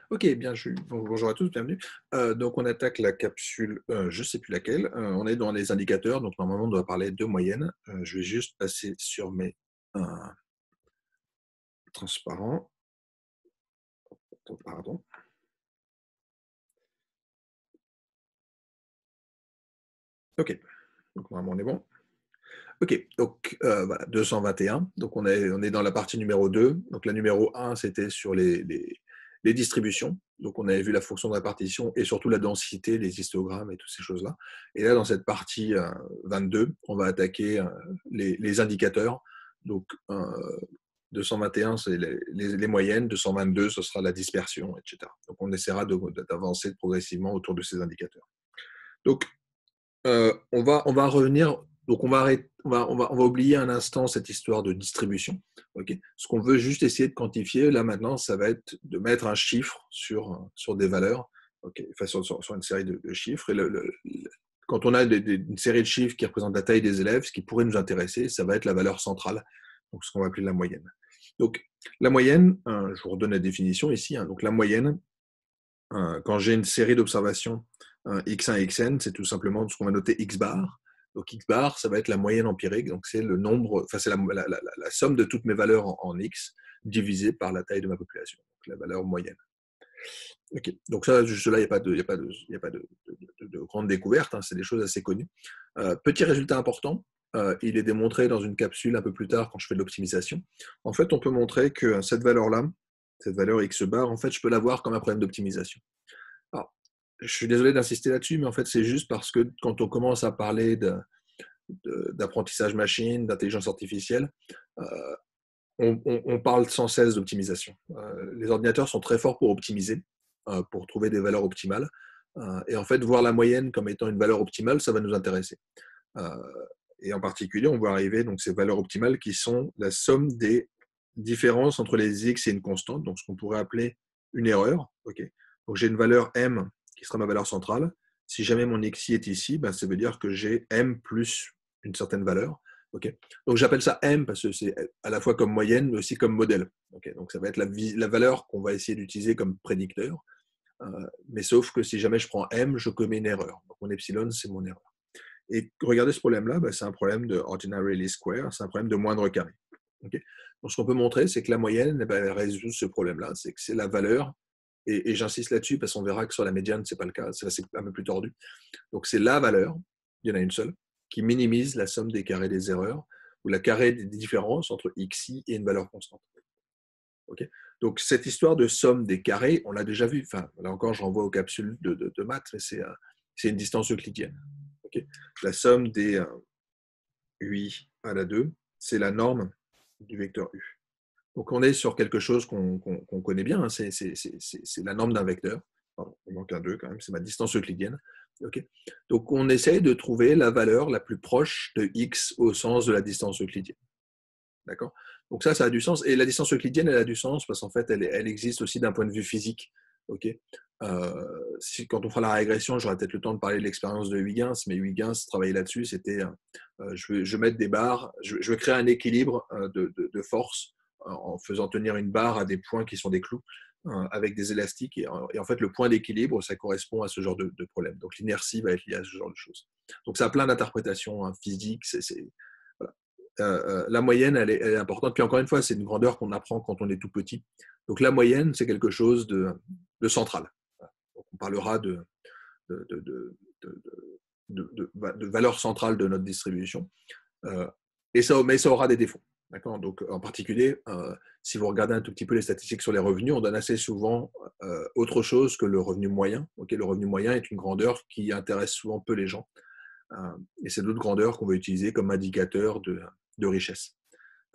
Ok, bien, bonjour à tous, bienvenue. Donc, on attaque la capsule, je ne sais plus laquelle. On est dans les indicateurs, donc normalement, on doit parler de moyenne. Je vais juste passer sur mes euh, transparents. Pardon. Ok, donc normalement, on est bon. Ok, donc voilà, 221. Donc, on est dans la partie numéro 2. Donc, la numéro 1, c'était sur les distributions. Donc, on avait vu la fonction de répartition et surtout la densité, les histogrammes et toutes ces choses-là. Et là, dans cette partie 22, on va attaquer les indicateurs. Donc, 221, c'est les moyennes. 222, ce sera la dispersion, etc. Donc, on essaiera d'avancer progressivement autour de ces indicateurs. Donc, on va revenir, donc on va oublier un instant cette histoire de distribution. Okay. Ce qu'on veut juste essayer de quantifier, là maintenant, ça va être de mettre un chiffre sur des valeurs, okay, enfin sur une série de chiffres. Et quand on a une série de chiffres qui représentent la taille des élèves, ce qui pourrait nous intéresser, ça va être la valeur centrale, donc ce qu'on va appeler la moyenne. Donc la moyenne, je vous redonne la définition ici, donc la moyenne, quand j'ai une série d'observations x1 xn, c'est tout simplement ce qu'on va noter x bar. Donc x bar, ça va être la moyenne empirique, donc c'est le nombre, enfin c'est la somme de toutes mes valeurs en x divisée par la taille de ma population, donc la valeur moyenne. Ok, donc ça, juste là, il n'y a pas de grande découverte, hein, c'est des choses assez connues. Petit résultat important, il est démontré dans une capsule un peu plus tard quand je fais de l'optimisation. En fait, on peut montrer que cette valeur-là, cette valeur x bar, en fait, je peux l'avoir comme un problème d'optimisation. Alors, je suis désolé d'insister là-dessus, mais en fait, c'est juste parce que quand on commence à parler d'apprentissage machine, d'intelligence artificielle, euh, on parle sans cesse d'optimisation. Les ordinateurs sont très forts pour optimiser, pour trouver des valeurs optimales. Et en fait, voir la moyenne comme étant une valeur optimale, ça va nous intéresser. Euh, et en particulier, on va arriver donc ces valeurs optimales qui sont la somme des différences entre les x et une constante, donc ce qu'on pourrait appeler une erreur. Okay. Donc j'ai une valeur m qui sera ma valeur centrale. Si jamais mon xi est ici, ben, ça veut dire que j'ai m plus une certaine valeur. Okay. Donc j'appelle ça m parce que c'est à la fois comme moyenne, mais aussi comme modèle. Okay. Donc ça va être la valeur qu'on va essayer d'utiliser comme prédicteur. Mais sauf que si jamais je prends m, je commets une erreur. Donc mon epsilon, c'est mon erreur. Et regardez ce problème-là, ben, c'est un problème de ordinary least square, c'est un problème de moindre carré. Okay. Donc ce qu'on peut montrer, c'est que la moyenne, eh ben, elle résout ce problème-là, c'est que c'est la valeur, et j'insiste là-dessus parce qu'on verra que sur la médiane, ce n'est pas le cas, c'est un peu plus tordu. Donc c'est la valeur, il y en a une seule, qui minimise la somme des carrés des erreurs, ou la carré des différences entre xi et une valeur constante. Okay. Donc cette histoire de somme des carrés, on l'a déjà vu, enfin là encore je renvoie aux capsules de maths, mais c'est une distance euclidienne. Okay. La somme des ui à la 2, c'est la norme du vecteur u. Donc on est sur quelque chose qu'on connaît bien, hein, c'est la norme d'un vecteur. Pardon, il manque un 2 quand même, c'est ma distance euclidienne. Okay. Donc on essaye de trouver la valeur la plus proche de x au sens de la distance euclidienne. D'accord. Donc ça a du sens. Et la distance euclidienne, elle a du sens parce qu'en fait, elle existe aussi d'un point de vue physique. Okay. Quand on fera la régression, j'aurai peut-être le temps de parler de l'expérience de Huygens, mais Huygens travaillait là-dessus. C'était, je vais mettre des barres, je vais créer un équilibre de force en faisant tenir une barre à des points qui sont des clous avec des élastiques. Et en fait, le point d'équilibre, ça correspond à ce genre de problème. Donc l'inertie va être liée à ce genre de choses. Donc ça a plein d'interprétations physiques. Voilà. La moyenne, elle est importante. Puis encore une fois, c'est une grandeur qu'on apprend quand on est tout petit. Donc la moyenne, c'est quelque chose de central. Donc, on parlera de, de, de, de valeur centrale de notre distribution. Mais ça aura des défauts. D'accord. Donc, en particulier, si vous regardez un tout petit peu les statistiques sur les revenus, on donne assez souvent autre chose que le revenu moyen. Okay, le revenu moyen est une grandeur qui intéresse souvent peu les gens. Et c'est d'autres grandeurs qu'on va utiliser comme indicateur de richesse.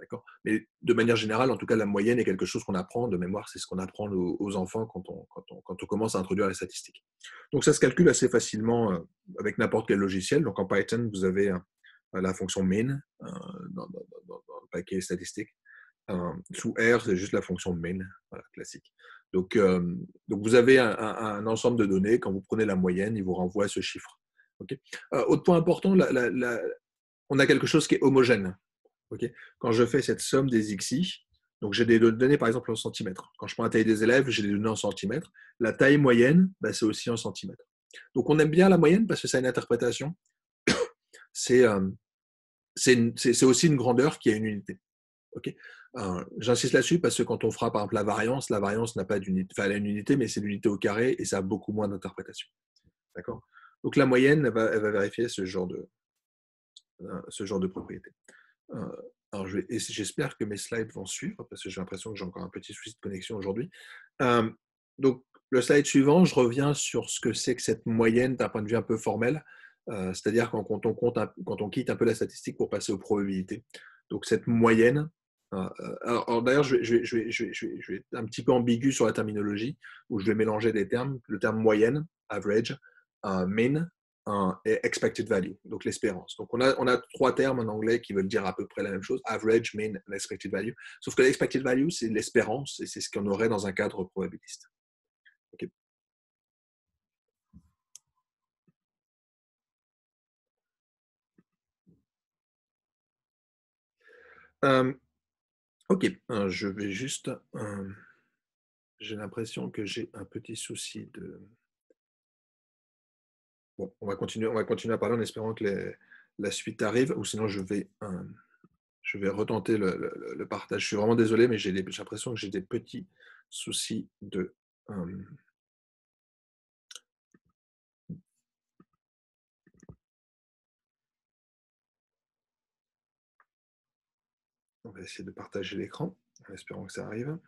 D'accord. Mais de manière générale, en tout cas, la moyenne est quelque chose qu'on apprend de mémoire. C'est ce qu'on apprend aux enfants quand on commence à introduire les statistiques. Donc, ça se calcule assez facilement avec n'importe quel logiciel. Donc, en Python, vous avez la fonction min dans le paquet statistique. Sous R, c'est juste la fonction min, voilà, classique. Donc, vous avez un ensemble de données. Quand vous prenez la moyenne, il vous renvoie ce chiffre. Okay. Autre point important, on a quelque chose qui est homogène. Okay. Quand je fais cette somme des xi, Donc, j'ai des données, par exemple, en centimètres. Quand je prends la taille des élèves, j'ai des données en centimètres. La taille moyenne, bah, c'est aussi en centimètres. Donc, on aime bien la moyenne parce que ça a une interprétation. C'est c'est aussi une grandeur qui a une unité. Okay. J'insiste là-dessus parce que quand on fera par exemple la variance n'a pas d'unité, enfin elle a une unité, mais c'est l'unité au carré et ça a beaucoup moins d'interprétation. D'accord. Donc la moyenne, elle va vérifier ce genre de propriété. Alors j'espère que mes slides vont suivre parce que j'ai l'impression que j'ai encore un petit souci de connexion aujourd'hui. Donc le slide suivant, je reviens sur ce que c'est que cette moyenne d'un point de vue un peu formel, c'est-à-dire quand on quitte un peu la statistique pour passer aux probabilités. Donc cette moyenne, alors d'ailleurs je vais être un petit peu ambigu sur la terminologie, où je vais mélanger des termes, le terme moyenne, average, mean, et expected value, donc l'espérance. Donc on a trois termes en anglais qui veulent dire à peu près la même chose, average, mean, and expected value. Sauf que l'expected value, c'est l'espérance et c'est ce qu'on aurait dans un cadre probabiliste. Okay. Ok, je vais juste... j'ai l'impression que j'ai un petit souci de... Bon, on va continuer à parler en espérant que la suite arrive, ou sinon je vais retenter le partage. Je suis vraiment désolé, mais j'ai l'impression que j'ai des petits soucis de... on va essayer de partager l'écran, en espérant que ça arrive.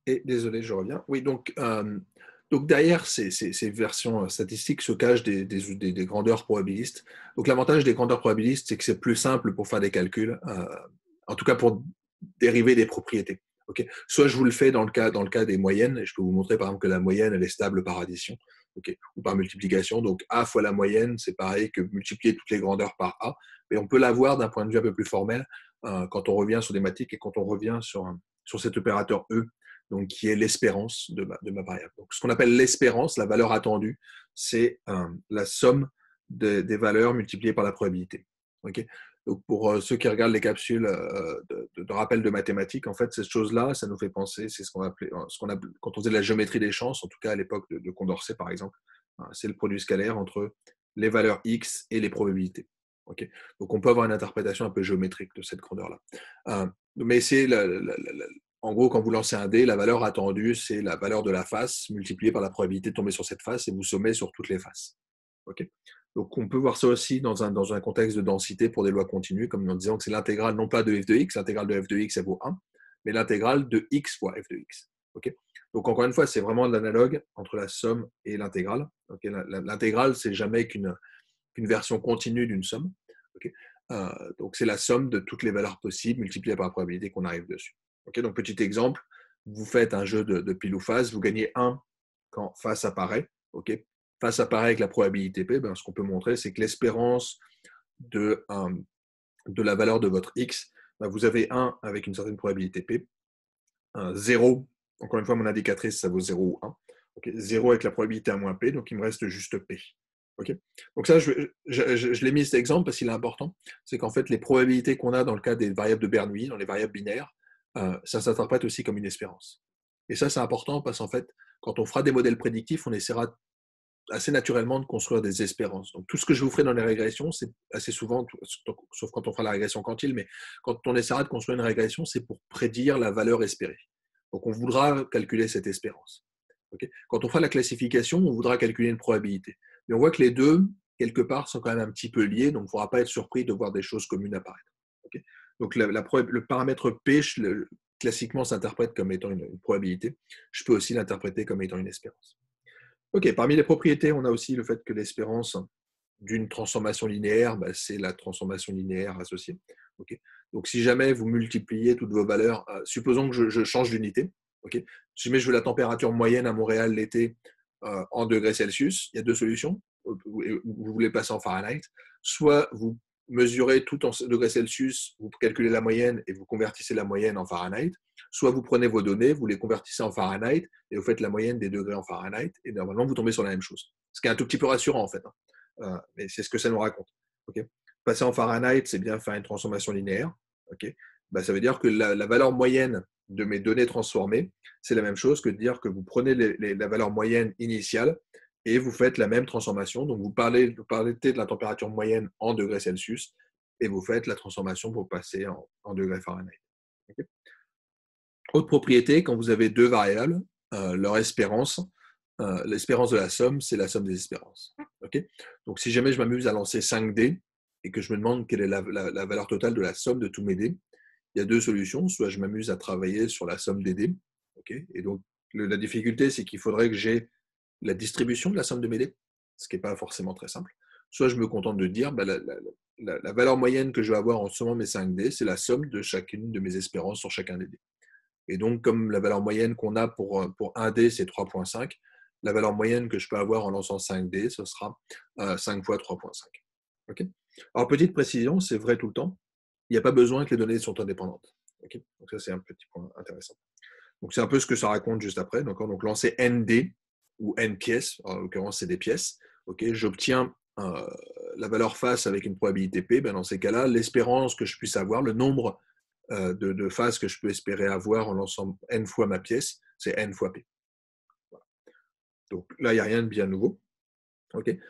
Et désolé, je reviens. Oui, donc derrière ces versions statistiques se cachent des grandeurs probabilistes. Donc l'avantage des grandeurs probabilistes, c'est que c'est plus simple pour faire des calculs, en tout cas pour dériver des propriétés. Okay. Soit je vous le fais dans le cas des moyennes, et je peux vous montrer par exemple que la moyenne, elle est stable par addition, okay, ou par multiplication. Donc A fois la moyenne, c'est pareil que multiplier toutes les grandeurs par A. Mais on peut l'avoir d'un point de vue un peu plus formel quand on revient sur des mathématiques et quand on revient sur cet opérateur E, donc qui est l'espérance de ma variable. Donc, ce qu'on appelle l'espérance, la valeur attendue, c'est la somme des valeurs multipliées par la probabilité. Okay. Donc, pour ceux qui regardent les capsules de rappel de mathématiques, en fait, cette chose-là, ça nous fait penser, c'est ce qu'on appelait, quand on faisait de la géométrie des chances, en tout cas à l'époque de Condorcet, par exemple, c'est le produit scalaire entre les valeurs x et les probabilités. Okay. Donc, on peut avoir une interprétation un peu géométrique de cette grandeur-là. Mais c'est en gros, quand vous lancez un dé, la valeur attendue, c'est la valeur de la face multipliée par la probabilité de tomber sur cette face et vous sommez sur toutes les faces. Okay. Donc, on peut voir ça aussi dans un contexte de densité pour des lois continues, comme en disant que c'est l'intégrale non pas de f de x, l'intégrale de f de x, ça vaut 1, mais l'intégrale de x fois f de x. Okay. Donc, encore une fois, c'est vraiment l'analogue entre la somme et l'intégrale. Okay. L'intégrale, c'est jamais qu'une version continue d'une somme. Okay. Donc, c'est la somme de toutes les valeurs possibles multipliées par la probabilité qu'on arrive dessus. Okay, donc, petit exemple, vous faites un jeu de pile ou face, vous gagnez 1 quand face apparaît. Okay, face apparaît avec la probabilité P, ben, ce qu'on peut montrer, c'est que l'espérance de la valeur de votre X, ben, vous avez 1 avec une certaine probabilité P, 0, encore une fois, mon indicatrice, ça vaut 0 ou 1. Okay, 0 avec la probabilité à moins P, donc il me reste juste P. Okay. Donc ça, je l'ai mis cet exemple parce qu'il est important. C'est qu'en fait, les probabilités qu'on a dans le cas des variables de Bernoulli, dans les variables binaires, ça s'interprète aussi comme une espérance. Et ça, c'est important parce qu'en fait, quand on fera des modèles prédictifs, on essaiera assez naturellement de construire des espérances. Donc tout ce que je vous ferai dans les régressions, c'est assez souvent, sauf quand on fera la régression quantile, mais quand on essaiera de construire une régression, c'est pour prédire la valeur espérée. Donc on voudra calculer cette espérance. Okay. Quand on fera la classification, on voudra calculer une probabilité. Mais on voit que les deux, quelque part, sont quand même un petit peu liés, donc il ne faudra pas être surpris de voir des choses communes apparaître. Okay. Donc le paramètre P, classiquement, s'interprète comme étant une probabilité. Je peux aussi l'interpréter comme étant une espérance. Ok, parmi les propriétés, on a aussi le fait que l'espérance d'une transformation linéaire, bah, c'est la transformation linéaire associée. Okay. Donc, si jamais vous multipliez toutes vos valeurs, supposons que je change d'unité. Okay. Si jamais je veux la température moyenne à Montréal l'été en degrés Celsius, il y a deux solutions. vous voulez passer en Fahrenheit, soit vous mesurez tout en degrés Celsius, vous calculez la moyenne et vous convertissez la moyenne en Fahrenheit, soit vous prenez vos données, vous les convertissez en Fahrenheit et vous faites la moyenne des degrés en Fahrenheit et normalement vous tombez sur la même chose. Ce qui est un tout petit peu rassurant en fait, mais c'est ce que ça nous raconte. Okay, passer en Fahrenheit, c'est bien faire une transformation linéaire. Okay, ça veut dire que la valeur moyenne de mes données transformées, c'est la même chose que de dire que vous prenez la valeur moyenne initiale et vous faites la même transformation. Donc, vous parlez de la température moyenne en degrés Celsius et vous faites la transformation pour passer en degrés Fahrenheit. Okay. Autre propriété, quand vous avez deux variables, leur espérance, l'espérance de la somme, c'est la somme des espérances. Okay. Donc, si jamais je m'amuse à lancer 5 dés et que je me demande quelle est la valeur totale de la somme de tous mes dés, il y a deux solutions. Soit je m'amuse à travailler sur la somme des dés. Okay, et donc, la difficulté, c'est qu'il faudrait que j'ai la distribution de la somme de mes dés, ce qui n'est pas forcément très simple. Soit je me contente de dire la valeur moyenne que je vais avoir en sommant mes 5 dés, c'est la somme de chacune de mes espérances sur chacun des dés. Et donc, comme la valeur moyenne qu'on a pour un dé, c'est 3,5, la valeur moyenne que je peux avoir en lançant 5 dés, ce sera 5 fois 3,5. Okay. Alors, petite précision, c'est vrai tout le temps, il n'y a pas besoin que les données soient indépendantes. Okay. Donc ça, c'est un petit point intéressant. Donc, c'est un peu ce que ça raconte juste après. Donc lancer n dés, ou n pièces, en l'occurrence, c'est des pièces. Okay. J'obtiens la valeur face avec une probabilité P. Dans ces cas-là, l'espérance que je puisse avoir, le nombre de phases que je peux espérer avoir en lançant n fois ma pièce, c'est n fois P. Voilà. Donc là, il n'y a rien de bien nouveau. Okay.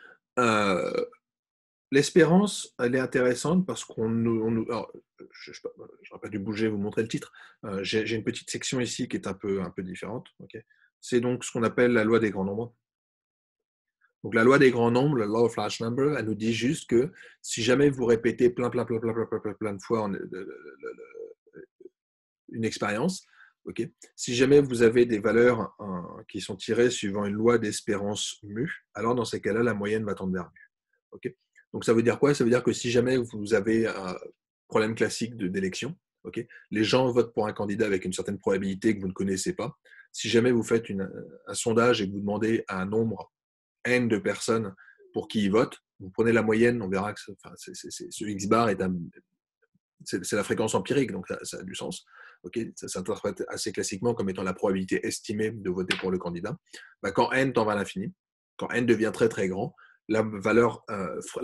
L'espérance, elle est intéressante parce qu'on nous... je n'aurais pas dû bouger, vous montrer le titre. J'ai une petite section ici qui est un peu différente. Okay. C'est donc ce qu'on appelle la loi des grands nombres. Donc la loi des grands nombres, la law of large number, elle nous dit juste que si jamais vous répétez plein de fois une expérience, okay, si jamais vous avez des valeurs qui sont tirées suivant une loi d'espérance mu, alors dans ces cas-là, la moyenne va tendre vers mu. Okay. Donc ça veut dire quoi? Ça veut dire que si jamais vous avez un problème classique d'élection, okay, les gens votent pour un candidat avec une certaine probabilité que vous ne connaissez pas. Si jamais vous faites un sondage et que vous demandez à un nombre N de personnes pour qui ils votent, vous prenez la moyenne, on verra que ce X bar c'est la fréquence empirique, donc ça a du sens. Okay, ça s'interprète assez classiquement comme étant la probabilité estimée de voter pour le candidat. Quand N tend vers l'infini, quand N devient très très grand, la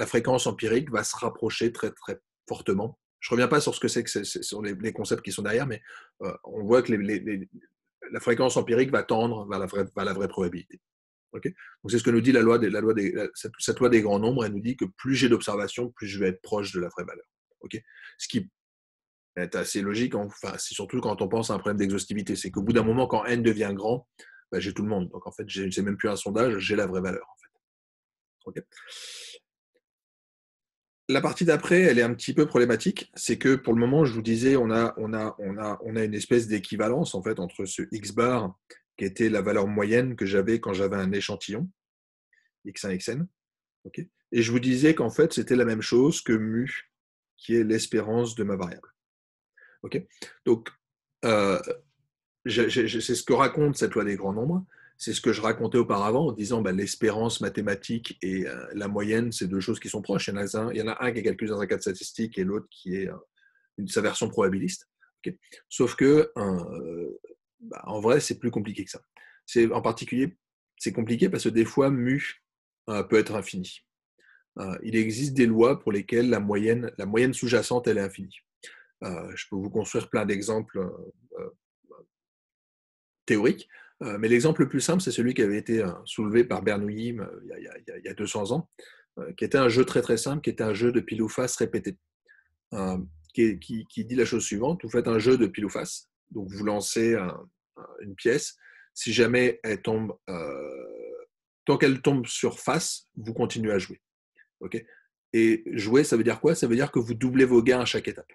fréquence empirique va se rapprocher très très fortement. Je ne reviens pas sur ce que c'est sur les concepts qui sont derrière, mais on voit que la fréquence empirique va tendre vers la vraie probabilité. Okay, donc c'est ce que nous dit cette loi des grands nombres. Elle nous dit que plus j'ai d'observations, plus je vais être proche de la vraie valeur. Okay, ce qui est assez logique, c'est surtout quand on pense à un problème d'exhaustivité. C'est qu'au bout d'un moment, quand n devient grand, j'ai tout le monde. Donc en fait, j'ai même plus un sondage, j'ai la vraie valeur. En fait. Okay. La partie d'après, elle est un petit peu problématique. C'est que pour le moment, je vous disais, on a une espèce d'équivalence en fait entre ce x bar qui était la valeur moyenne que j'avais quand j'avais un échantillon, x1, xn. Okay, et je vous disais qu'en fait, c'était la même chose que mu, qui est l'espérance de ma variable. Okay, donc, c'est ce que raconte cette loi des grands nombres. C'est ce que je racontais auparavant en disant l'espérance mathématique et la moyenne, c'est deux choses qui sont proches. Il y en a un qui est calculé dans un cadre statistique et l'autre qui est sa version probabiliste. Okay, sauf que, en vrai, c'est plus compliqué que ça. En particulier, c'est compliqué parce que des fois, mu peut être infini. Il existe des lois pour lesquelles la moyenne sous-jacente, elle est infinie. Je peux vous construire plein d'exemples théoriques, mais l'exemple le plus simple, c'est celui qui avait été soulevé par Bernoulli il y a 200 ans, qui était un jeu très très simple, qui était un jeu de pile ou face répété, qui dit la chose suivante. Vous faites un jeu de pile ou face, donc vous lancez une pièce, si jamais elle tombe, tant qu'elle tombe sur face, vous continuez à jouer. Okay, et jouer, ça veut dire quoi? Ça veut dire que vous doublez vos gains à chaque étape.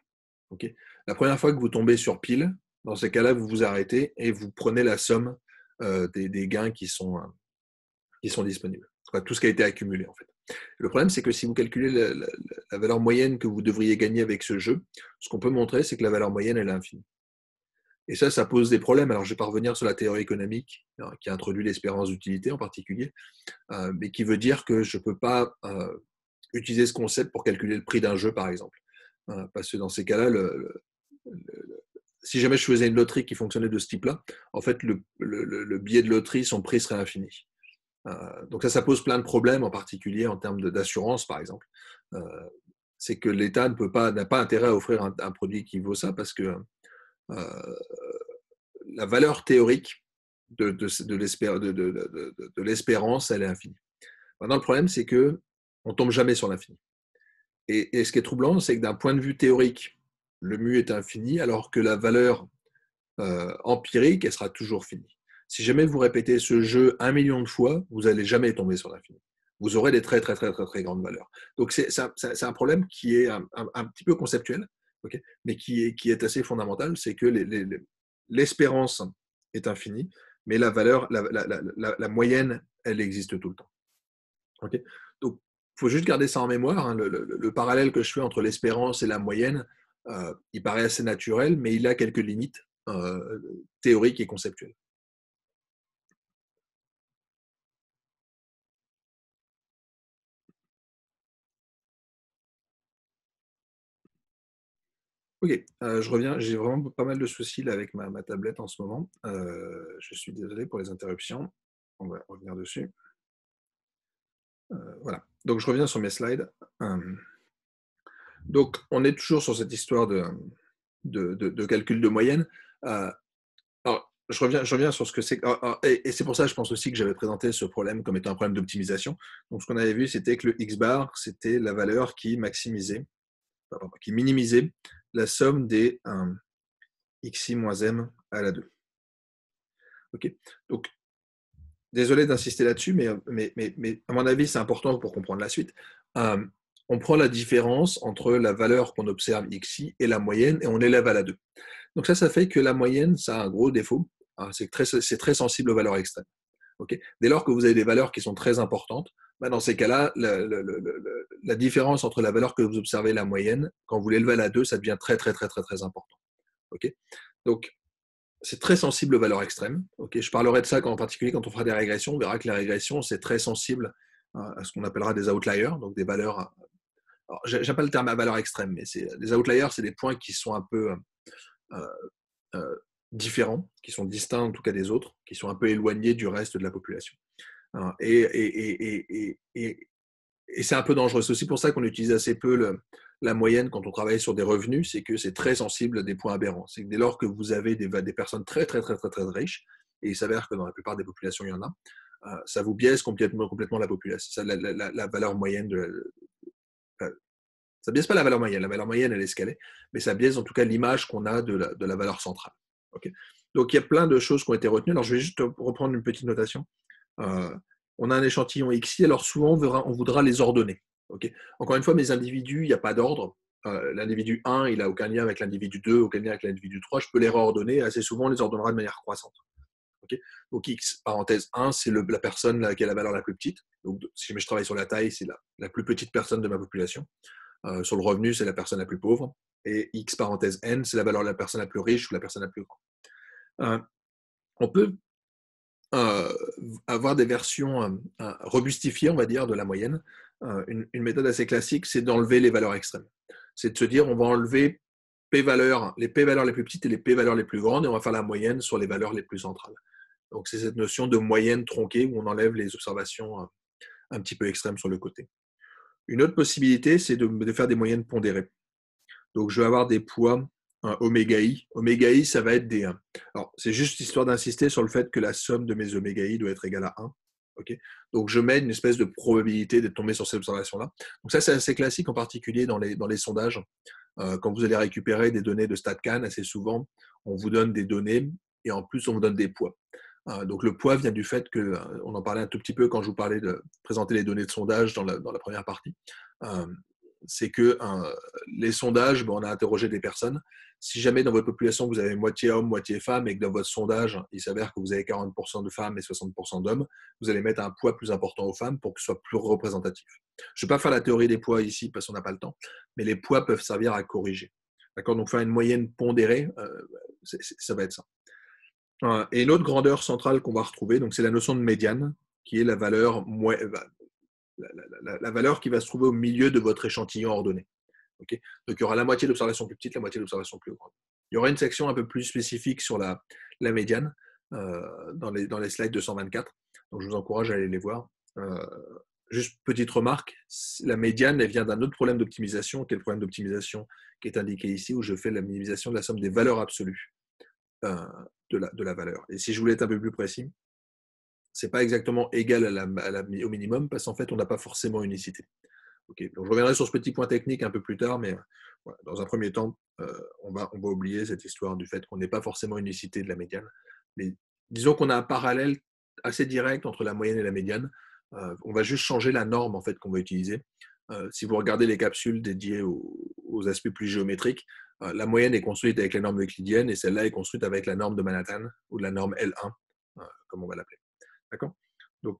Okay, la première fois que vous tombez sur pile, dans ces cas-là, vous vous arrêtez et vous prenez la somme des gains qui sont disponibles. Enfin, tout ce qui a été accumulé, en fait. Le problème, c'est que si vous calculez la valeur moyenne que vous devriez gagner avec ce jeu, ce qu'on peut montrer, c'est que la valeur moyenne, elle est infinie. Et ça pose des problèmes. Alors, je vais pas revenir sur la théorie économique qui a introduit l'espérance d'utilité en particulier, mais qui veut dire que je ne peux pas utiliser ce concept pour calculer le prix d'un jeu, par exemple. Parce que dans ces cas-là, si jamais je faisais une loterie qui fonctionnait de ce type-là, en fait, le billet de loterie, son prix serait infini. Donc ça pose plein de problèmes, en particulier en termes d'assurance, par exemple. C'est que l'État n'a pas intérêt à offrir un produit qui vaut ça parce que la valeur théorique de l'espérance, elle est infinie. Maintenant, le problème, c'est que on tombe jamais sur l'infini. Et ce qui est troublant, c'est que d'un point de vue théorique, le mu est infini, alors que la valeur empirique, elle sera toujours finie. Si jamais vous répétez ce jeu 1 million de fois, vous n'allez jamais tomber sur l'infini. Vous aurez des très, très, très, très, très grandes valeurs. Donc, c'est un problème qui est un petit peu conceptuel, okay, mais qui est assez fondamental. C'est que l'espérance est infinie, mais la valeur, la moyenne, elle existe tout le temps. Okay, donc, il faut juste garder ça en mémoire. Hein, le parallèle que je fais entre l'espérance et la moyenne, il paraît assez naturel, mais il a quelques limites théoriques et conceptuelles. Ok, je reviens. J'ai vraiment pas mal de soucis là, avec ma tablette en ce moment. Je suis désolé pour les interruptions. On va revenir dessus. Voilà. Donc, je reviens sur mes slides. Donc, on est toujours sur cette histoire de calcul de moyenne. Alors, je reviens sur ce que c'est. Et c'est pour ça, je pense aussi que j'avais présenté ce problème comme étant un problème d'optimisation. Donc, ce qu'on avait vu, c'était que le X bar, c'était la valeur qui minimisait la somme des xi moins m à la 2. Ok. Donc, désolé d'insister là-dessus, mais à mon avis, c'est important pour comprendre la suite. On prend la différence entre la valeur qu'on observe xi et la moyenne et on élève à la 2. Donc ça fait que la moyenne, ça a un gros défaut. C'est très sensible aux valeurs extrêmes. Okay, dès lors que vous avez des valeurs qui sont très importantes, dans ces cas-là, la différence entre la valeur que vous observez et la moyenne, quand vous l'élevez à la 2, ça devient très, très, très, très, très important. Okay, donc, c'est très sensible aux valeurs extrêmes. Okay, je parlerai de ça en particulier quand on fera des régressions. On verra que les régressions, c'est très sensible à ce qu'on appellera des outliers, donc des valeurs. J'aime pas le terme à valeur extrême, mais des outliers, c'est des points qui sont un peu euh, euh, différents, qui sont distincts en tout cas des autres, qui sont un peu éloignés du reste de la population. Et c'est un peu dangereux. C'est aussi pour ça qu'on utilise assez peu la moyenne quand on travaille sur des revenus, c'est que c'est très sensible à des points aberrants. C'est que dès lors que vous avez des personnes très, très, très, très, très riches, et il s'avère que dans la plupart des populations, il y en a, ça vous biaise complètement la population. La valeur moyenne ça biaise pas la valeur moyenne. La valeur moyenne, elle est ce qu'elle est, mais ça biaise en tout cas l'image qu'on a de la valeur centrale. Okay, donc, il y a plein de choses qui ont été retenues. Alors, je vais juste reprendre une petite notation. On a un échantillon XI, alors souvent, on voudra les ordonner. Okay, encore une fois, mes individus, il n'y a pas d'ordre. L'individu 1, il n'a aucun lien avec l'individu 2, aucun lien avec l'individu 3. Je peux les réordonner. Assez souvent, on les ordonnera de manière croissante. Okay, donc, X, parenthèse 1, c'est la personne qui a la valeur la plus petite. Donc, si jamais je travaille sur la taille, c'est la plus petite personne de ma population. Sur le revenu, c'est la personne la plus pauvre. Et X parenthèse N, c'est la valeur de la personne la plus riche ou la personne la plus grande. On peut avoir des versions rebustifiées, on va dire, de la moyenne. Une méthode assez classique, c'est d'enlever les valeurs extrêmes. C'est de se dire, on va enlever les p-valeurs les plus petites et les p-valeurs les plus grandes, et on va faire la moyenne sur les valeurs les plus centrales. Donc, c'est cette notion de moyenne tronquée où on enlève les observations un petit peu extrêmes sur le côté. Une autre possibilité, c'est de faire des moyennes pondérées. Donc, je vais avoir des poids oméga i. Oméga i, ça va être des. Alors, c'est juste histoire d'insister sur le fait que la somme de mes oméga i doit être égale à 1. Okay, donc, je mets une espèce de probabilité d'être tombé sur cette observation-là. Donc, ça, c'est assez classique, en particulier dans les sondages. Quand vous allez récupérer des données de StatCan, assez souvent, on vous donne des données et en plus, on vous donne des poids. Donc, le poids vient du fait que, on en parlait un tout petit peu quand je vous parlais de présenter les données de sondage dans la première partie. C'est que les sondages, on a interrogé des personnes. Si jamais dans votre population, vous avez moitié homme, moitié femme, et que dans votre sondage, il s'avère que vous avez 40% de femmes et 60% d'hommes, vous allez mettre un poids plus important aux femmes pour que ce soit plus représentatif. Je ne vais pas faire la théorie des poids ici parce qu'on n'a pas le temps, mais les poids peuvent servir à corriger. D'accord, donc faire une moyenne pondérée, ça va être ça. Et une autre grandeur centrale qu'on va retrouver, donc c'est la notion de médiane, qui est la valeur, la valeur qui va se trouver au milieu de votre échantillon ordonné. Okay, donc il y aura la moitié d'observations plus petites, la moitié d'observations plus grandes. Il y aura une section un peu plus spécifique sur la médiane dans les slides 224. Donc je vous encourage à aller les voir. Juste petite remarque, la médiane, elle vient d'un autre problème d'optimisation, qui est le problème d'optimisation qui est indiqué ici, où je fais la minimisation de la somme des valeurs absolues de la valeur. Et si je voulais être un peu plus précis, ce n'est pas exactement égal au minimum, parce qu'en fait, on n'a pas forcément unicité. Okay. Donc, je reviendrai sur ce petit point technique un peu plus tard, mais voilà, dans un premier temps, on va oublier cette histoire du fait qu'on n'est pas forcément unicité de la médiane. Mais disons qu'on a un parallèle assez direct entre la moyenne et la médiane. On va juste changer la norme en fait, qu'on va utiliser. Si vous regardez les capsules dédiées aux aspects plus géométriques, la moyenne est construite avec la norme euclidienne et celle-là est construite avec la norme de Manhattan ou la norme L1, comme on va l'appeler. D'accord ? Donc,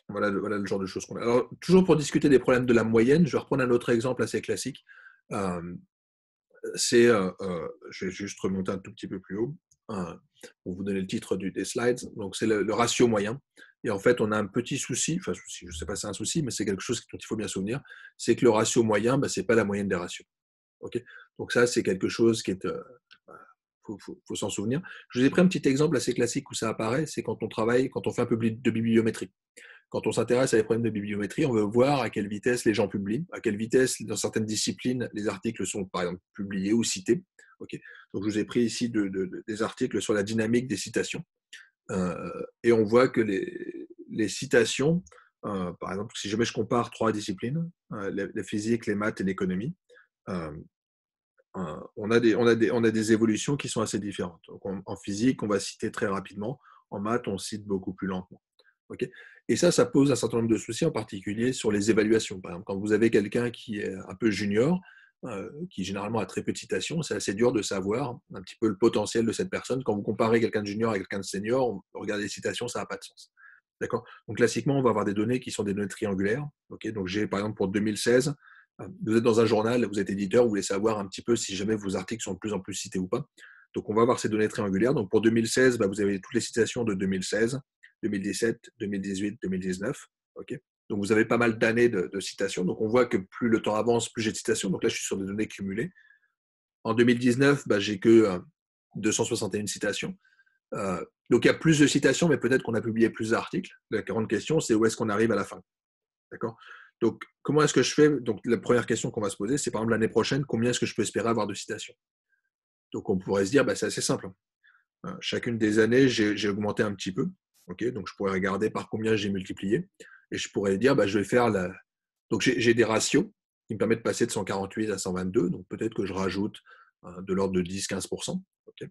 voilà le genre de choses qu'on a. Alors, toujours pour discuter des problèmes de la moyenne, je vais reprendre un autre exemple assez classique. Je vais juste remonter un tout petit peu plus haut pour vous donner le titre des slides. Donc, c'est le ratio moyen. Et en fait, on a un petit souci, enfin, je ne sais pas si c'est un souci, mais c'est quelque chose dont il faut bien se souvenir, c'est que le ratio moyen, ce n'est pas la moyenne des ratios. Okay, donc ça, c'est quelque chose qui est... faut s'en souvenir. Je vous ai pris un petit exemple assez classique où ça apparaît, c'est quand on travaille, quand on fait un peu de bibliométrie. Quand on s'intéresse à des problèmes de bibliométrie, on veut voir à quelle vitesse les gens publient, à quelle vitesse, dans certaines disciplines, les articles sont, par exemple, publiés ou cités. Okay. Donc, je vous ai pris ici des articles sur la dynamique des citations. Et on voit que les citations, par exemple, si jamais je compare 3 disciplines, la physique, les maths et l'économie, on a des évolutions qui sont assez différentes. Donc, en physique, on va citer très rapidement. En maths, on cite beaucoup plus lentement. Okay. Et ça pose un certain nombre de soucis, en particulier sur les évaluations. Par exemple, quand vous avez quelqu'un qui est un peu junior, qui généralement a très peu de citations, c'est assez dur de savoir un petit peu le potentiel de cette personne. Quand vous comparez quelqu'un de junior avec quelqu'un de senior, regardez les citations, ça n'a pas de sens. D'accord ? Donc, classiquement, on va avoir des données qui sont des données triangulaires. Okay. Donc, j'ai par exemple pour 2016, vous êtes dans un journal, vous êtes éditeur, vous voulez savoir un petit peu si jamais vos articles sont de plus en plus cités ou pas. Donc, on va avoir ces données triangulaires. Donc, pour 2016, vous avez toutes les citations de 2016. 2017, 2018, 2019. Okay. Donc, vous avez pas mal d'années de citations. Donc, on voit que plus le temps avance, plus j'ai de citations. Donc là, je suis sur des données cumulées. En 2019, j'ai que 261 citations. Donc, il y a plus de citations, mais peut-être qu'on a publié plus d'articles. La grande question, c'est où est-ce qu'on arrive à la fin. D'accord ? Donc, comment est-ce que je fais ? Donc, la première question qu'on va se poser, c'est par exemple l'année prochaine, combien est-ce que je peux espérer avoir de citations ? Donc, on pourrait se dire, c'est assez simple. Chacune des années, j'ai augmenté un petit peu. Okay, donc, je pourrais regarder par combien j'ai multiplié. Et je pourrais dire, je vais faire la... Donc, j'ai des ratios qui me permettent de passer de 148 à 122. Donc, peut-être que je rajoute de l'ordre de 10-15%. Okay.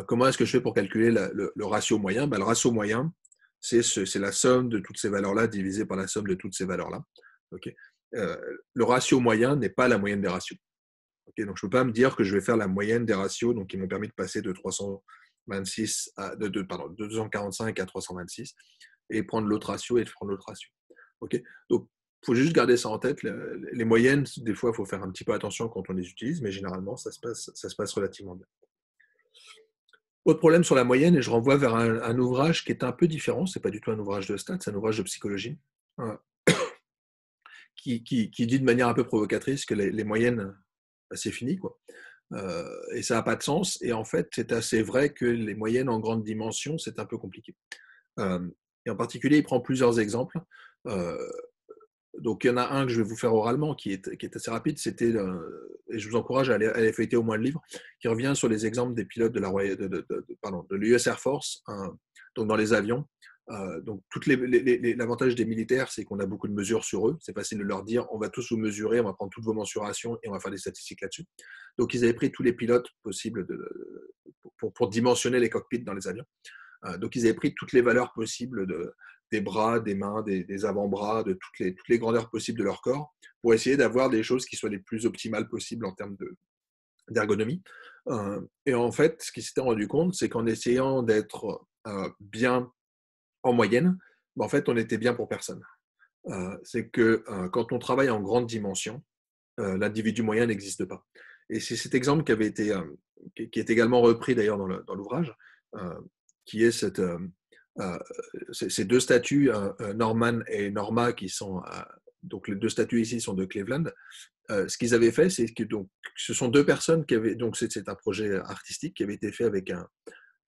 Comment est-ce que je fais pour calculer le ratio moyen ? Le ratio moyen, c'est la somme de toutes ces valeurs-là divisée par la somme de toutes ces valeurs-là. Okay. Le ratio moyen n'est pas la moyenne des ratios. Okay, donc, je ne peux pas me dire que je vais faire la moyenne des ratios qui m'ont permis de passer de 245 à 326 et prendre l'autre ratio et prendre l'autre ratio. Okay, donc, il faut juste garder ça en tête. Les moyennes, des fois, il faut faire un petit peu attention quand on les utilise, mais généralement, ça se passe relativement bien. Autre problème sur la moyenne, et je renvoie vers un ouvrage qui est un peu différent, ce n'est pas du tout un ouvrage de stats, c'est un ouvrage de psychologie, qui dit de manière un peu provocatrice que les moyennes, c'est fini, quoi. Et ça n'a pas de sens. Et en fait, c'est assez vrai que les moyennes en grande dimension, c'est un peu compliqué. Et en particulier, il prend plusieurs exemples. Donc, il y en a un que je vais vous faire oralement qui est assez rapide. C'était, et je vous encourage à aller feuilleter au moins le livre, qui revient sur les exemples des pilotes de l'US Air Force, donc dans les avions. Donc, l'avantage des militaires, c'est qu'on a beaucoup de mesures sur eux. C'est facile de leur dire, on va tous vous mesurer, on va prendre toutes vos mensurations et on va faire des statistiques là-dessus. Donc, ils avaient pris tous les pilotes possibles pour dimensionner les cockpits dans les avions. Donc, ils avaient pris toutes les valeurs possibles des bras, des mains, des avant-bras, de toutes les grandeurs possibles de leur corps, pour essayer d'avoir des choses qui soient les plus optimales possibles en termes d'ergonomie. Et en fait, ce qu'ils s'étaient rendu compte, c'est qu'en essayant d'être bien en moyenne, en fait, on était bien pour personne. C'est que quand on travaille en grande dimension, l'individu moyen n'existe pas. Et c'est cet exemple qui avait été, qui est également repris d'ailleurs dans l'ouvrage, euh, qui est ces deux statues, Norman et Norma, qui sont, donc les deux statues ici sont de Cleveland. Ce qu'ils avaient fait, c'est que donc, ce sont deux personnes qui avaient, donc c'est un projet artistique qui avait été fait avec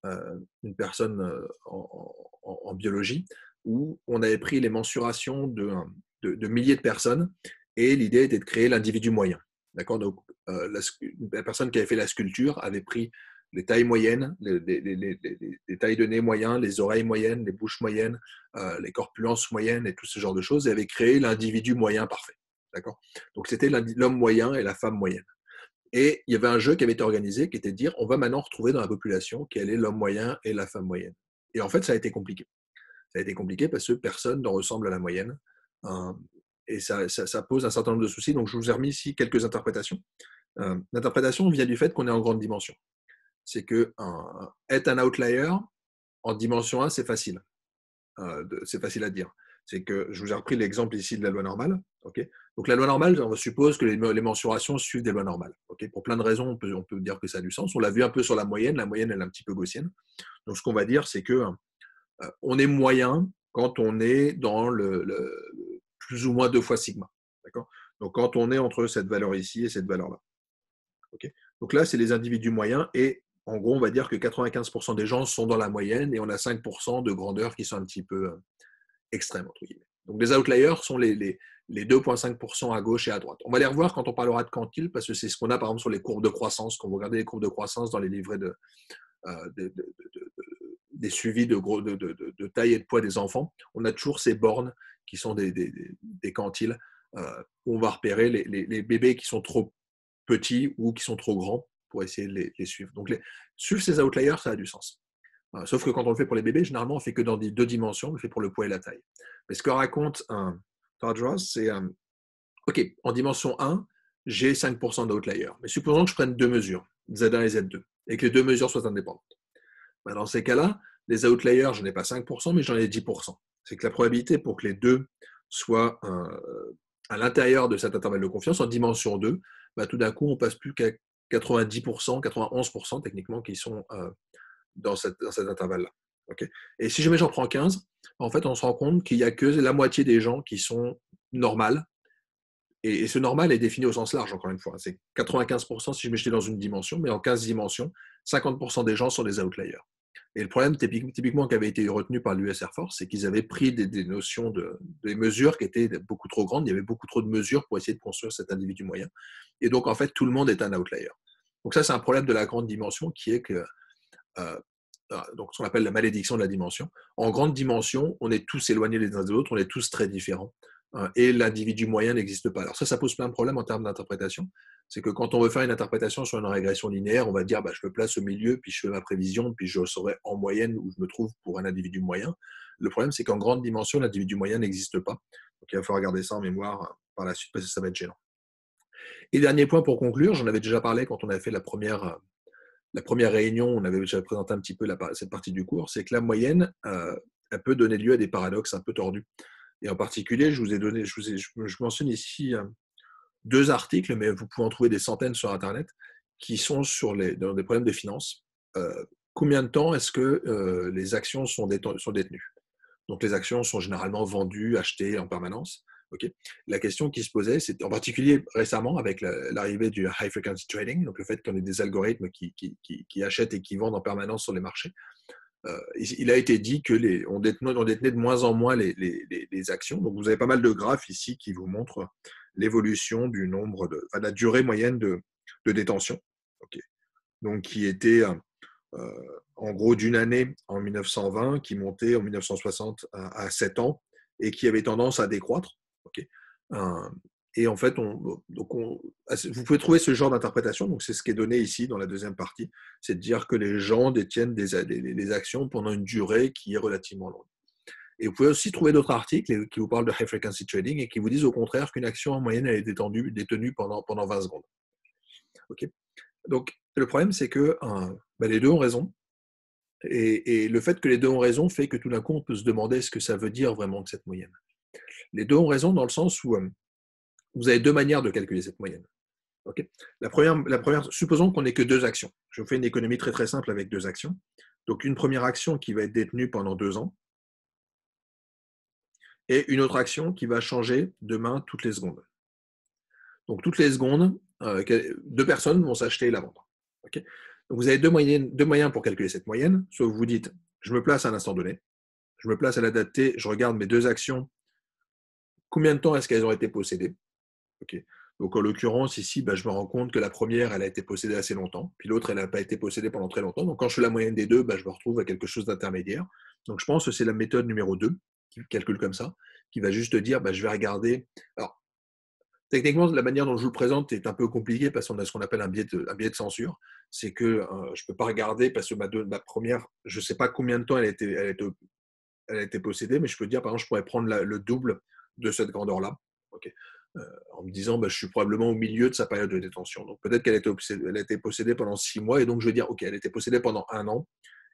une personne en biologie, où on avait pris les mensurations de milliers de personnes, et l'idée était de créer l'individu moyen. D'accord. Donc, la personne qui avait fait la sculpture avait pris les tailles moyennes, les tailles de nez moyens, les oreilles moyennes, les bouches moyennes, les corpulences moyennes et tout ce genre de choses, et avait créé l'individu moyen parfait. D'accord. Donc, c'était l'homme moyen et la femme moyenne. Et il y avait un jeu qui avait été organisé qui était de dire on va maintenant retrouver dans la population quel est l'homme moyen et la femme moyenne. Et en fait, ça a été compliqué. Ça a été compliqué parce que personne ne ressemble à la moyenne. Euh, et ça pose un certain nombre de soucis. Donc, je vous ai remis ici quelques interprétations. L'interprétation vient du fait qu'on est en grande dimension. C'est que être un outlier en dimension 1, c'est facile. C'est facile à dire. C'est que je vous ai repris l'exemple ici de la loi normale. Okay. Donc la loi normale, on suppose que les mensurations suivent des lois normales. Okay. Pour plein de raisons, on peut dire que ça a du sens. On l'a vu un peu sur la moyenne. La moyenne, elle est un petit peu gaussienne. Donc ce qu'on va dire, c'est que on est moyen quand on est dans le plus ou moins 2 fois sigma. D'accord. Donc quand on est entre cette valeur ici et cette valeur-là. Okay. Donc là, c'est les individus moyens, et en gros, on va dire que 95% des gens sont dans la moyenne, et on a 5% de grandeur qui sont un petit peu extrêmes, entre guillemets. Donc les outliers sont les 2,5% à gauche et à droite. On va les revoir quand on parlera de quantile, parce que c'est ce qu'on a par exemple sur les courbes de croissance. Quand vous regardez les courbes de croissance dans les livrets des suivis de taille et de poids des enfants, on a toujours ces bornes qui sont des quantiles, où on va repérer les bébés qui sont trop petits ou qui sont trop grands pour essayer de les suivre. Donc suivre ces outliers, ça a du sens. Sauf que quand on le fait pour les bébés, généralement, on ne fait que dans 2 dimensions, on le fait pour le poids et la taille. Mais ce que raconte Tadros, c'est OK, en dimension 1, j'ai 5% d'outlier. Mais supposons que je prenne 2 mesures, Z1 et Z2, et que les 2 mesures soient indépendantes. Ben, dans ces cas-là, les outliers, je n'ai pas 5%, mais j'en ai 10%. C'est que la probabilité pour que les deux soient à l'intérieur de cet intervalle de confiance, en dimension 2, ben, tout d'un coup, on passe plus qu'à 90%, 91% techniquement, qui sont dans cet intervalle-là. Okay. Et si jamais j'en prends 15, en fait, on se rend compte qu'il n'y a que la moitié des gens qui sont normales. Et ce normal est défini au sens large, encore une fois. C'est 95% si je me jetais dans une dimension, mais en 15 dimensions, 50% des gens sont des outliers. Et le problème typiquement qui avait été retenu par l'US Air Force, c'est qu'ils avaient pris des notions des mesures qui étaient beaucoup trop grandes. Il y avait beaucoup trop de mesures pour essayer de construire cet individu moyen. Et donc, en fait, tout le monde est un outlier. Donc ça, c'est un problème de la grande dimension qui est que donc ce qu'on appelle la malédiction de la dimension. En grande dimension, on est tous éloignés les uns des autres, on est tous très différents, et l'individu moyen n'existe pas. Alors ça pose plein de problèmes en termes d'interprétation. C'est que quand on veut faire une interprétation sur une régression linéaire, on va dire je me place au milieu, puis je fais ma prévision, puis je saurai en moyenne où je me trouve pour un individu moyen. Le problème, c'est qu'en grande dimension, l'individu moyen n'existe pas. Donc il va falloir garder ça en mémoire par la suite, parce que ça va être gênant. Et dernier point pour conclure, j'en avais déjà parlé quand on avait fait la première réunion, on avait déjà présenté un petit peu cette partie du cours, c'est que la moyenne, elle peut donner lieu à des paradoxes un peu tordus. Et en particulier, je mentionne ici 2 articles, mais vous pouvez en trouver des centaines sur Internet, qui sont dans des problèmes de finances. Combien de temps est-ce que les actions sont détenues? Donc les actions sont généralement vendues, achetées en permanence. Okay. La question qui se posait, c'est en particulier récemment avec l'arrivée du high frequency trading, donc le fait qu'on ait des algorithmes qui achètent et qui vendent en permanence sur les marchés. Il a été dit qu'on détenait de moins en moins les actions. Donc vous avez pas mal de graphes ici qui vous montrent l'évolution du nombre la durée moyenne de détention. Okay. Donc qui était en gros d'une année en 1920, qui montait en 1960 à 7 ans et qui avait tendance à décroître. Okay. Et en fait, vous pouvez trouver ce genre d'interprétation. Donc, c'est ce qui est donné ici dans la deuxième partie, c'est de dire que les gens détiennent des actions pendant une durée qui est relativement longue. Et vous pouvez aussi trouver d'autres articles qui vous parlent de high frequency trading et qui vous disent au contraire qu'une action en moyenne elle est détenue pendant 20 secondes. Okay. Donc, le problème, c'est que les deux ont raison. Et le fait que les deux ont raison fait que tout d'un coup, on peut se demander ce que ça veut dire vraiment que cette moyenne. Les deux ont raison dans le sens où vous avez 2 manières de calculer cette moyenne. Ok. Supposons qu'on n'ait que deux actions. Je vous fais une économie très très simple avec deux actions. Donc une première action qui va être détenue pendant 2 ans et une autre action qui va changer demain toutes les secondes. Donc toutes les secondes, deux personnes vont s'acheter et la vendre. Ok. Donc vous avez deux moyens pour calculer cette moyenne. Soit vous vous dites, je me place à un instant donné, je me place à la date T, je regarde mes deux actions, combien de temps est-ce qu'elles ont été possédées. Ok. Donc en l'occurrence, ici, je me rends compte que la première, elle a été possédée assez longtemps, puis l'autre, elle n'a pas été possédée pendant très longtemps. Donc quand je fais la moyenne des deux, je me retrouve à quelque chose d'intermédiaire. Donc je pense que c'est la méthode numéro 2 qui calcule comme ça, qui va juste dire, je vais regarder. Alors, techniquement, la manière dont je vous le présente est un peu compliquée parce qu'on a ce qu'on appelle un biais de censure. C'est que je ne peux pas regarder parce que ma première, je ne sais pas combien de temps elle a été possédée, mais je peux dire, par exemple, je pourrais prendre le double de cette grandeur-là. Okay. En me disant, je suis probablement au milieu de sa période de détention. Donc peut-être qu'elle a été possédée pendant 6 mois, et donc je vais dire, OK, elle a été possédée pendant 1 an,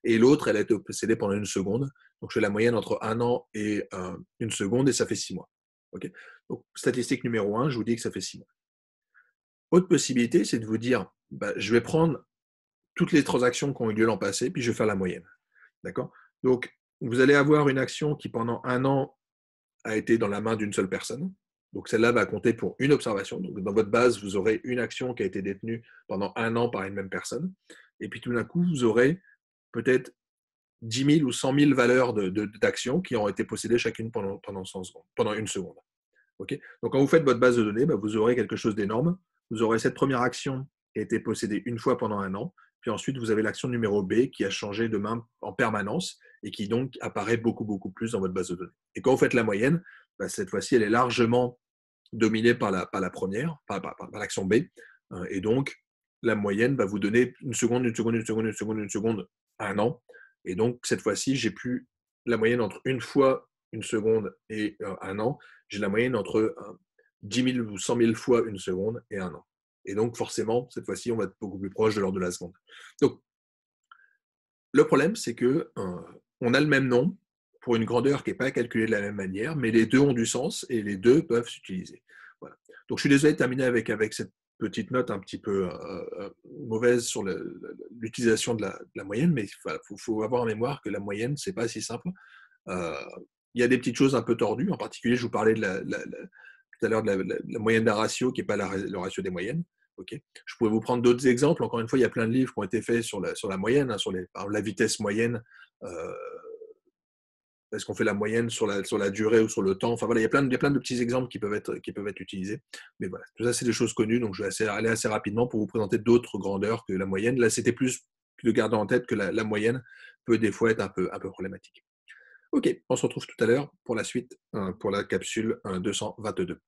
et l'autre, elle a été possédée pendant 1 seconde. Donc je fais la moyenne entre 1 an et 1 seconde, et ça fait 6 mois. Okay. Donc statistique numéro 1, je vous dis que ça fait 6 mois. Autre possibilité, c'est de vous dire, je vais prendre toutes les transactions qui ont eu lieu l'an passé, puis je vais faire la moyenne. D'accord. Donc vous allez avoir une action qui, pendant 1 an, a été dans la main d'une seule personne. Donc celle-là va compter pour une observation. Donc dans votre base, vous aurez une action qui a été détenue pendant 1 an par une même personne. Et puis tout d'un coup, vous aurez peut-être 10 000 ou 100 000 valeurs d'actions qui ont été possédées chacune pendant 100 secondes, pendant 1 seconde. Okay. Donc quand vous faites votre base de données, vous aurez quelque chose d'énorme. Vous aurez cette première action qui a été possédée une fois pendant 1 an. Puis ensuite, vous avez l'action numéro B qui a changé de main en permanence et qui donc apparaît beaucoup, beaucoup plus dans votre base de données. Et quand vous faites la moyenne, cette fois-ci, elle est largement dominée par la première, par l'action B. Et donc, la moyenne va vous donner 1 seconde, 1 seconde, 1 seconde, 1 seconde, 1 seconde, 1 an. Et donc, cette fois-ci, j'ai plus la moyenne entre une fois 1 seconde et 1 an. J'ai la moyenne entre 10 000 ou 100 000 fois 1 seconde et 1 an. Et donc, forcément, cette fois-ci, on va être beaucoup plus proche de l'ordre de la seconde. Donc, le problème, c'est que on a le même nom pour une grandeur qui n'est pas calculée de la même manière, mais les deux ont du sens et les deux peuvent s'utiliser. Voilà. Donc, je suis désolé de terminer avec cette petite note un petit peu mauvaise sur l'utilisation de la moyenne, mais il faut avoir en mémoire que la moyenne, ce n'est pas si simple. Il y a des petites choses un peu tordues. En particulier, je vous parlais tout à l'heure de la moyenne d'un ratio qui n'est pas le ratio des moyennes. Okay. Je pourrais vous prendre d'autres exemples. Encore une fois, il y a plein de livres qui ont été faits sur la moyenne, sur la vitesse moyenne. Est-ce qu'on fait la moyenne sur la durée ou sur le temps? Enfin voilà, il y a plein de petits exemples qui peuvent être utilisés. Mais voilà, tout ça, c'est des choses connues. Donc, je vais aller assez rapidement pour vous présenter d'autres grandeurs que la moyenne. Là, c'était plus de garder en tête que la moyenne peut des fois être un peu problématique. Ok, on se retrouve tout à l'heure pour la suite, pour la capsule 222.